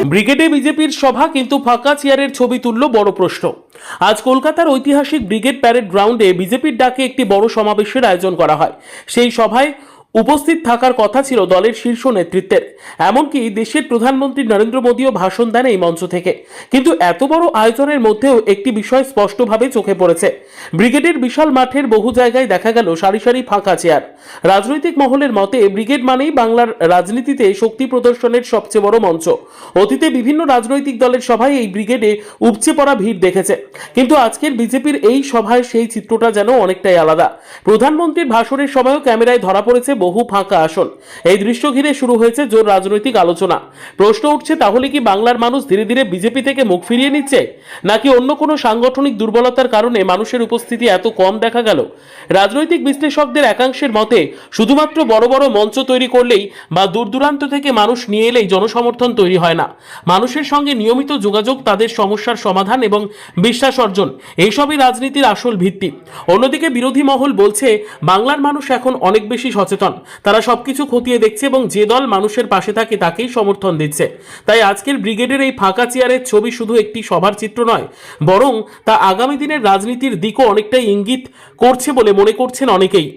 ব্রিগেডে বিজেপির সভা কিন্তু ফাঁকা চেয়ারের ছবি তুলল বড় প্রশ্ন। আজ কলকাতার ঐতিহাসিক ব্রিগেড প্যারেড গ্রাউন্ডে বিজেপির ডাকে একটি বড় সমাবেশের আয়োজন করা হয়। সেই সভায় উপস্থিত থাকার কথা ছিল দলের শীর্ষ নেতৃত্বের, এমনকি দেশের প্রধানমন্ত্রী নরেন্দ্র মোদীও ভাষণ দেন এই মঞ্চ থেকে। কিন্তু এত বড় আয়োজনের মধ্যেও একটি বিষয় স্পষ্টভাবে চোখে পড়েছে। ব্রিগেডের বিশাল মাঠের বহু জায়গায় দেখা গেল সারি সারি ফাঁকা চেয়ার। রাজনৈতিক মহলের মতে ব্রিগেড মানেই বাংলার রাজনীতিতে শক্তি প্রদর্শনের সবচেয়ে বড় মঞ্চ। অতীতে বিভিন্ন রাজনৈতিক দলের সভায় এই ব্রিগেডে উপচে পড়া ভিড় দেখেছে, কিন্তু আজকের বিজেপির এই সভায় সেই চিত্রটা যেন অনেকটাই আলাদা। প্রধানমন্ত্রীর ভাষণের সময়ও ক্যামেরায় ধরা পড়েছে বহু ফাঁকা আসন। এই দৃশ্য ঘিরে শুরু হয়েছে জোর রাজনৈতিক আলোচনা। প্রশ্ন উঠছে, তাহলে কি বাংলার মানুষ ধীরে ধীরে বিজেপি থেকে মুখ ফিরিয়ে নিচ্ছে, নাকি অন্য কোনো সাংগঠনিক দুর্বলতার কারণে মানুষের উপস্থিতি এত কম দেখা গেল? রাজনৈতিক বিশ্লেষকদের একাংশের মতে শুধুমাত্র বড় বড় মঞ্চ তৈরি করলেই বা দূর দূরান্ত থেকে মানুষ নিয়ে এলেই জনসমর্থন তৈরি হয় না। মানুষের সঙ্গে নিয়মিত যোগাযোগ, তাদের সমস্যার সমাধান এবং বিশ্বাস অর্জন, এইসবই রাজনীতির আসল ভিত্তি। অন্যদিকে বিরোধী মহল বলছে বাংলার মানুষ এখন অনেক বেশি সচেতন, তারা সবকিছু খতিয়ে দেখছে এবং যে দল মানুষের পাশে থাকে তাকেই সমর্থন দিচ্ছে। তাই আজকের ব্রিগেডের এই ফাঁকা চেয়ারের ছবি শুধু একটি সভার চিত্র নয়, বরং তা আগামী দিনের রাজনীতির দিকও অনেকটাই ইঙ্গিত করছে বলে মনে করছেন অনেকেই।